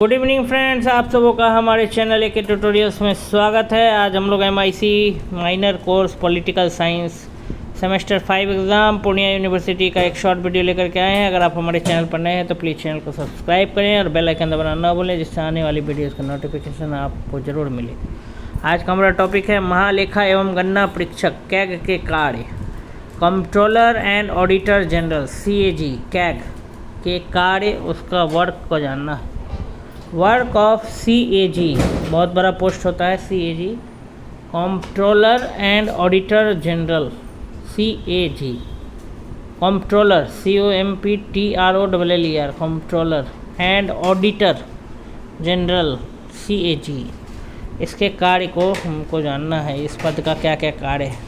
Good evening friends, आप सबों का हमारे चैनल के ट्यूटोरियल्स में स्वागत है। आज हम लोग MIC minor course political science semester 5 exam Purnia university का एक शॉर्ट वीडियो लेकर के आए हैं। अगर आप हमारे चैनल पर नए हैं तो प्लीज़ चैनल को सब्सक्राइब करें और बेल आइकन दबाना ना भूलें, जिससे आने वाली वीडियोज़ का नोटिफिकेशन आपको ज़रूर मिले। आज का हमारा टॉपिक है महालेखा एवं गणना परीक्षक कैग के कार्य। Controller and auditor general CAG CAG के कार्य, उसका वर्क को जानना है। वर्क ऑफ CAG, बहुत बड़ा पोस्ट होता है CAG, controller and auditor general CAG। Controller COMPTROLLER controller and auditor general CAG, इसके कार्य को हमको जानना है। इस पद का क्या क्या कार्य है।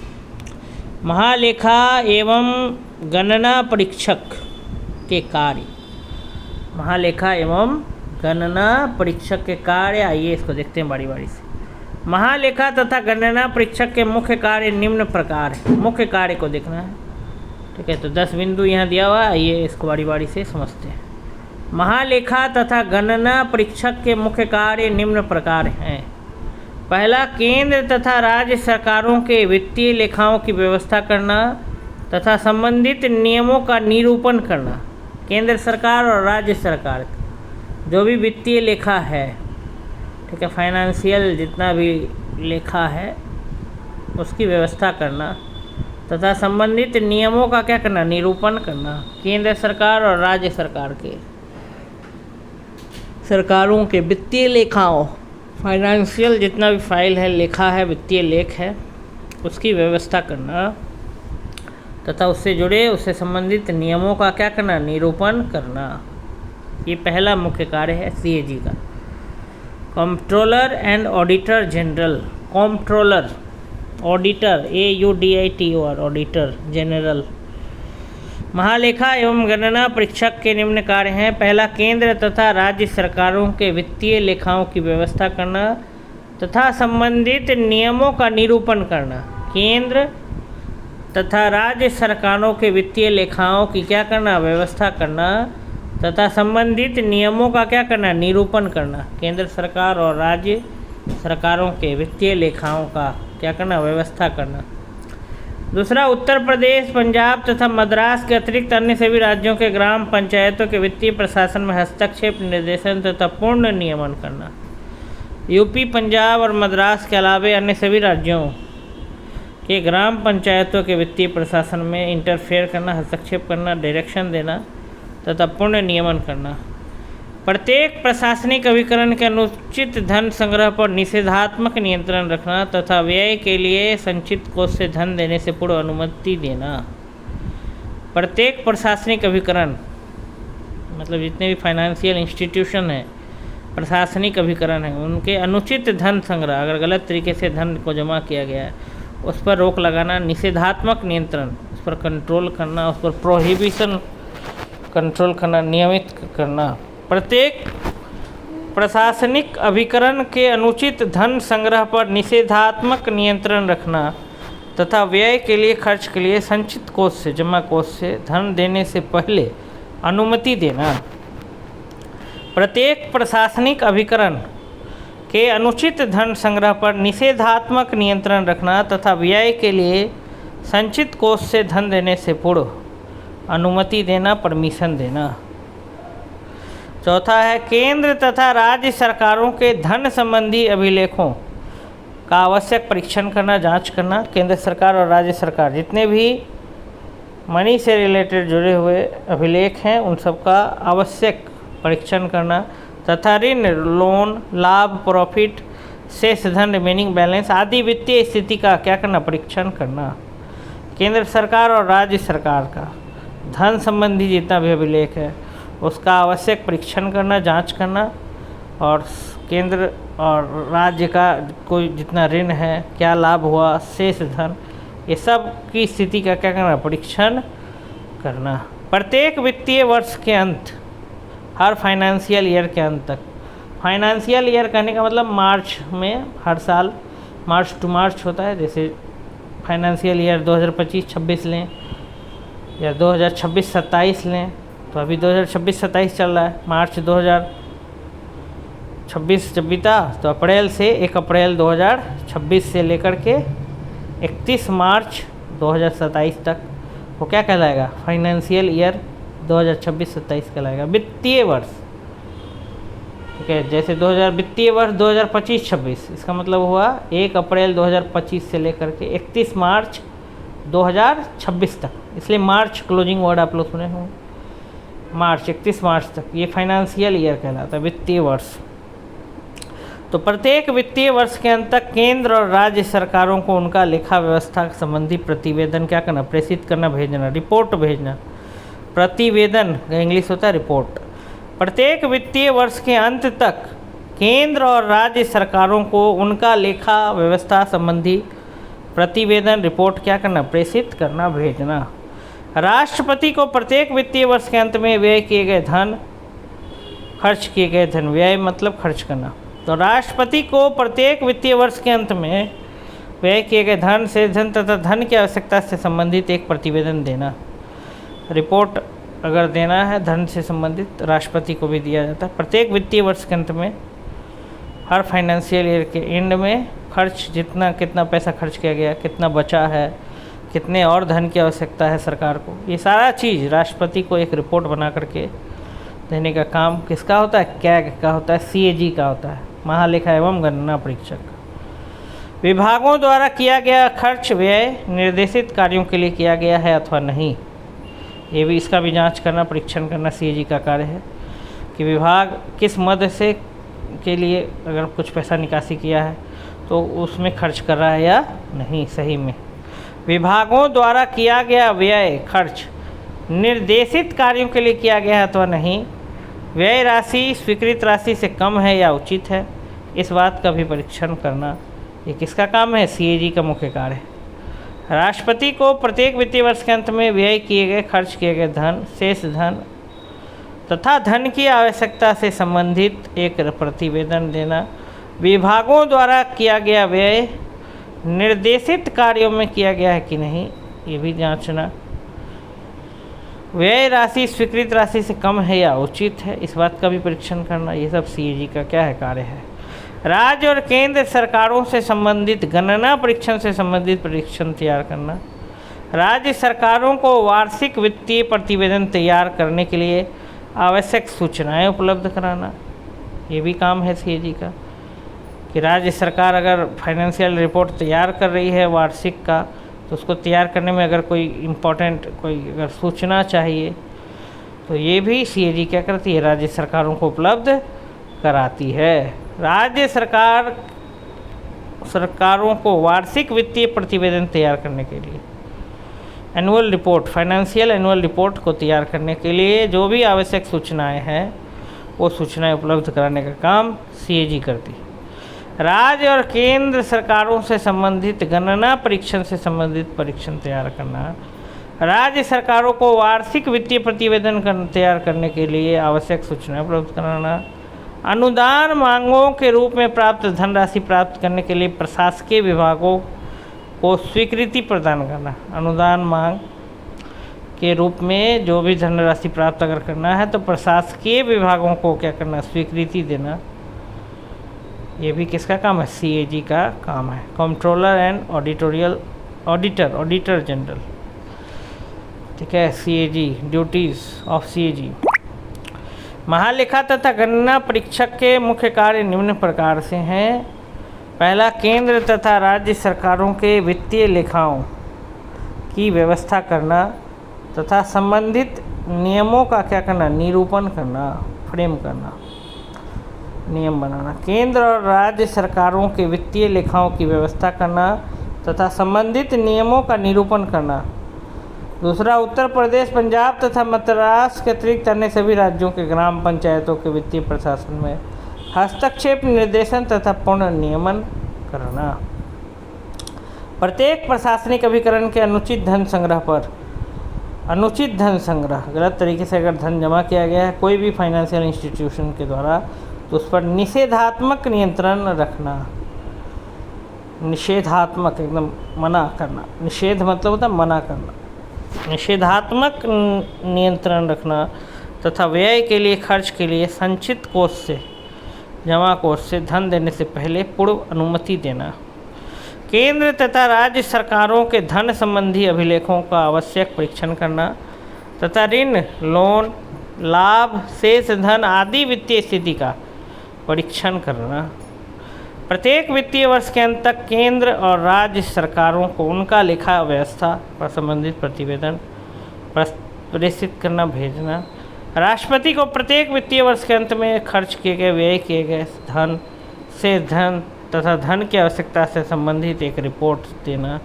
महालेखा एवं गणना परीक्षक के कार्य। महालेखा एवं गणना परीक्षक के कार्य, आइए इसको देखते हैं बारी बारी से। महालेखा तथा गणना परीक्षक के मुख्य कार्य निम्न प्रकार है। मुख्य कार्य को देखना है, ठीक है। तो 10 बिंदु यहाँ दिया हुआ है, आइए इसको बारी बारी से समझते हैं। महालेखा तथा गणना परीक्षक के मुख्य कार्य निम्न प्रकार हैं। पहला, केंद्र तथा राज्य सरकारों के वित्तीय लेखाओं की व्यवस्था करना तथा संबंधित नियमों का निरूपण करना। केंद्र सरकार और राज्य सरकार जो भी वित्तीय लेखा है, ठीक है, फाइनेंशियल जितना भी लेखा है उसकी व्यवस्था करना तथा संबंधित नियमों का क्या करना, निरूपण करना। केंद्र सरकार और राज्य सरकार के सरकारों के वित्तीय लेखाओं, फाइनेंशियल जितना भी फाइल है, लेखा है, वित्तीय लेख है, उसकी व्यवस्था करना तथा उससे जुड़े, उससे संबंधित नियमों का क्या करना, निरूपण करना। ये पहला मुख्य कार्य है CAG का। Controller and auditor general, controller, auditor AUDITOR auditor general. महालेखा एवं गणना परीक्षक के निम्न कार्य हैं। पहला, केंद्र तथा राज्य सरकारों के वित्तीय लेखाओं की व्यवस्था करना तथा संबंधित नियमों का निरूपण करना। केंद्र तथा राज्य सरकारों के वित्तीय लेखाओं की क्या करना, व्यवस्था करना तथा संबंधित नियमों का क्या करना, निरूपण करना। केंद्र सरकार और राज्य सरकारों के वित्तीय लेखाओं का क्या करना, व्यवस्था करना। दूसरा, उत्तर प्रदेश, पंजाब तथा मद्रास के अतिरिक्त अन्य सभी राज्यों के ग्राम पंचायतों के वित्तीय प्रशासन में हस्तक्षेप, निर्देशन तथा पूर्ण नियमन करना। UP, पंजाब और मद्रास के अलावे अन्य सभी राज्यों के ग्राम पंचायतों के वित्तीय प्रशासन में इंटरफेयर करना, हस्तक्षेप करना, डायरेक्शन देना तथा पूर्ण नियमन करना। प्रत्येक प्रशासनिक अभिकरण के अनुचित धन संग्रह पर निषेधात्मक नियंत्रण रखना तथा व्यय के लिए संचित कोष से धन देने से पूर्व अनुमति देना। प्रत्येक प्रशासनिक अभिकरण मतलब जितने भी फाइनेंशियल इंस्टीट्यूशन हैं, प्रशासनिक अभिकरण हैं, उनके अनुचित धन संग्रह, अगर गलत तरीके से धन को जमा किया गया है, उस पर रोक लगाना। निषेधात्मक नियंत्रण, उस पर कंट्रोल करना, उस पर प्रोहिबिशन कंट्रोल करना, नियमित करना। प्रत्येक प्रशासनिक अभिकरण के अनुचित धन संग्रह पर निषेधात्मक नियंत्रण रखना तथा व्यय के लिए, खर्च के लिए संचित कोष से, जमा कोष से धन देने से पहले अनुमति देना। प्रत्येक प्रशासनिक अभिकरण के अनुचित धन संग्रह पर निषेधात्मक नियंत्रण रखना तथा व्यय के लिए संचित कोष से धन देने से पूर्व अनुमति देना, परमिशन देना। चौथा है, केंद्र तथा राज्य सरकारों के धन संबंधी अभिलेखों का आवश्यक परीक्षण करना, जांच करना। केंद्र सरकार और राज्य सरकार जितने भी मनी से रिलेटेड जुड़े हुए अभिलेख हैं, उन सब का आवश्यक परीक्षण करना तथा ऋण, लोन, लाभ, प्रॉफिट, शेष धन, रिमेनिंग बैलेंस आदि वित्तीय स्थिति का क्या करना, परीक्षण करना। केंद्र सरकार और राज्य सरकार का धन संबंधी जितना भी अभिलेख है उसका आवश्यक परीक्षण करना, जांच करना, और केंद्र और राज्य का कोई जितना ऋण है, क्या लाभ हुआ, शेष धन, ये सब की स्थिति का क्या करना, परीक्षण करना। प्रत्येक वित्तीय वर्ष के अंत, हर फाइनेंशियल ईयर के अंत तक, फाइनेंशियल ईयर कहने का मतलब मार्च में, हर साल मार्च टू मार्च होता है। जैसे फाइनेंशियल ईयर 2025-26 लें या 2026-27 लें, तो अभी 2026-27 चल रहा है, मार्च 26 जब बीता तो अप्रैल से 1 अप्रैल 2026 से लेकर के 31 मार्च 2027 तक वो क्या कहलाएगा? फाइनेंशियल ईयर 2026-27 कहलाएगा, वित्तीय वर्ष। ठीक है, जैसे वित्तीय वर्ष 2025-26, इसका मतलब हुआ 1 अप्रैल 2025 से लेकर के 31 मार्च 2026 तक, इसलिए मार्च क्लोजिंग वर्ड आप लोग सुने होंगे, मार्च 31 मार्च तक ये फाइनेंशियल ईयर कहलाता है, वित्तीय वर्ष। तो प्रत्येक वित्तीय वर्ष के अंत तक केंद्र और राज्य सरकारों को उनका लेखा व्यवस्था संबंधी प्रतिवेदन क्या करना? प्रेषित करना, भेजना, रिपोर्ट भेजना। प्रतिवेदन का इंग्लिश होता है रिपोर्ट। प्रत्येक वित्तीय वर्ष के अंत तक केंद्र और राज्य सरकारों को उनका लेखा व्यवस्था संबंधी प्रतिवेदन, रिपोर्ट क्या करना? प्रेषित करना, भेजना। राष्ट्रपति को प्रत्येक वित्तीय वर्ष के अंत में व्यय किए गए धन, खर्च किए गए धन, व्यय मतलब खर्च करना, तो राष्ट्रपति को प्रत्येक वित्तीय वर्ष के अंत में व्यय किए गए धन, से धन तथा धन की आवश्यकता से संबंधित एक प्रतिवेदन देना। रिपोर्ट अगर देना है धन से संबंधित, राष्ट्रपति को भी दिया जाता है। प्रत्येक वित्तीय वर्ष के अंत में, हर फाइनेंशियल ईयर के एंड में खर्च, जितना कितना पैसा खर्च किया गया, कितना बचा है, कितने और धन की आवश्यकता है सरकार को, ये सारा चीज़ राष्ट्रपति को एक रिपोर्ट बना करके देने का काम किसका होता है? कैग का होता है, CAG का होता है, महालेखा एवं गणना परीक्षक। विभागों द्वारा किया गया खर्च व्यय निर्देशित कार्यों के लिए किया गया है अथवा नहीं, ये भी, इसका भी जांच करना, परीक्षण करना CAG का कार्य है कि विभाग किस मद से के लिए अगर कुछ पैसा निकासी किया है तो उसमें खर्च कर रहा है या नहीं सही में। विभागों द्वारा किया गया व्यय खर्च निर्देशित कार्यों के लिए किया गया है अथवा नहीं, व्यय राशि स्वीकृत राशि से कम है या उचित है, इस बात का भी परीक्षण करना, ये किसका काम है? CAG का मुख्य कार्य है। राष्ट्रपति को प्रत्येक वित्तीय वर्ष के अंत में व्यय किए गए, खर्च किए गए धन, शेष धन तथा धन की आवश्यकता से संबंधित एक प्रतिवेदन देना। विभागों द्वारा किया गया व्यय निर्देशित कार्यों में किया गया है कि नहीं, ये भी जांचना। व्यय राशि स्वीकृत राशि से कम है या उचित है, इस बात का भी परीक्षण करना, ये सब CAG का क्या है? कार्य है। राज्य और केंद्र सरकारों से संबंधित गणना परीक्षण से संबंधित परीक्षण तैयार करना। राज्य सरकारों को वार्षिक वित्तीय प्रतिवेदन तैयार करने के लिए आवश्यक सूचनाएं उपलब्ध कराना, ये भी काम है CAG का कि राज्य सरकार अगर फाइनेंशियल रिपोर्ट तैयार कर रही है वार्षिक का, तो उसको तैयार करने में अगर कोई इम्पोर्टेंट कोई अगर सूचना चाहिए तो ये भी CAG क्या करती है? राज्य सरकारों को उपलब्ध कराती है। राज्य सरकारों को वार्षिक वित्तीय प्रतिवेदन तैयार करने के लिए, annual report, financial annual report को तैयार करने के लिए जो भी आवश्यक सूचनाएं हैं वो सूचनाएं उपलब्ध कराने का काम CAG करती है। राज्य और केंद्र सरकारों से संबंधित गणना परीक्षण से संबंधित परीक्षण तैयार करना। राज्य सरकारों को वार्षिक वित्तीय प्रतिवेदन तैयार करने के लिए आवश्यक सूचनाएं उपलब्ध कराना। अनुदान मांगों के रूप में प्राप्त धनराशि प्राप्त करने के लिए प्रशासकीय विभागों को स्वीकृति प्रदान करना। अनुदान मांग के रूप में जो भी धनराशि प्राप्त अगर करना है तो प्रशासकीय विभागों को क्या करना? स्वीकृति देना। ये भी किसका काम है? CAG का काम है। कंट्रोलर एंड ऑडिटर जनरल, ठीक है, CAG, ड्यूटीज ऑफ CAG। महालेखा तथा गणना परीक्षक के मुख्य कार्य निम्न प्रकार से हैं। पहला, केंद्र तथा राज्य सरकारों के वित्तीय लेखाओं की व्यवस्था करना तथा संबंधित नियमों का क्या करना? निरूपण करना, फ्रेम करना, नियम बनाना। केंद्र और राज्य सरकारों के वित्तीय लेखाओं की व्यवस्था करना तथा संबंधित नियमों का निरूपण करना। दूसरा, उत्तर प्रदेश, पंजाब तथा मद्रास के अतिरिक्त अन्य सभी राज्यों के ग्राम पंचायतों के वित्तीय प्रशासन में हस्तक्षेप, निर्देशन तथा पूर्ण नियमन करना। प्रत्येक प्रशासनिक अभिकरण के अनुचित धन संग्रह, गलत तरीके से अगर धन जमा किया गया है कोई भी फाइनेंशियल इंस्टीट्यूशन के द्वारा तो उस पर निषेधात्मक नियंत्रण रखना। निषेधात्मक एकदम मना करना, निषेध मतलब होता है मना करना, निषेधात्मक नियंत्रण रखना तथा व्यय के लिए, खर्च के लिए संचित कोष से जमा कोष से धन देने से पहले पूर्व अनुमति देना। केंद्र तथा राज्य सरकारों के धन संबंधी अभिलेखों का आवश्यक परीक्षण करना तथा ऋण, लोन, लाभ, शेष धन आदि वित्तीय स्थिति का परीक्षण करना। प्रत्येक वित्तीय वर्ष के अंत तक केंद्र और राज्य सरकारों को उनका लेखा व्यवस्था पर संबंधित प्रतिवेदन प्रेषित करना, भेजना। राष्ट्रपति को प्रत्येक वित्तीय वर्ष के अंत में खर्च किए गए, व्यय किए गए धन, शेष धन तथा धन की आवश्यकता से संबंधित एक रिपोर्ट देना।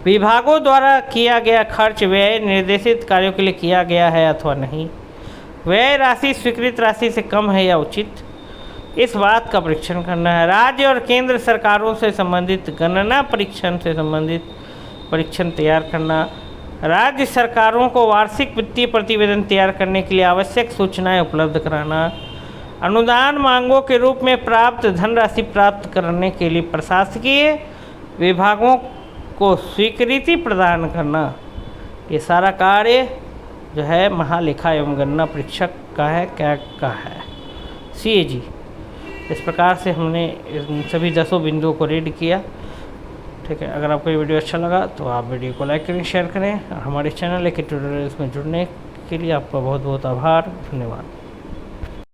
विभागों द्वारा किया गया खर्च व्यय निर्देशित कार्यों के लिए किया गया है अथवा नहीं, व्यय राशि स्वीकृत राशि से कम है या उचित, इस बात का परीक्षण करना है। राज्य और केंद्र सरकारों से संबंधित गणना परीक्षण से संबंधित परीक्षण तैयार करना। राज्य सरकारों को वार्षिक वित्तीय प्रतिवेदन तैयार करने के लिए आवश्यक सूचनाएं उपलब्ध कराना। अनुदान मांगों के रूप में प्राप्त धनराशि प्राप्त करने के लिए प्रशासकीय विभागों को स्वीकृति प्रदान करना। ये सारा कार्य जो है महालेखा एवं गणना परीक्षक का है, क्या का है, CAG। इस प्रकार से हमने इन सभी 10 बिंदुओं को रीड किया। ठीक है, अगर आपको ये वीडियो अच्छा लगा तो आप वीडियो को लाइक करें, शेयर करें और हमारे चैनल के ट्यूटोरियल्स में जुड़ने के लिए आपका बहुत बहुत आभार, धन्यवाद।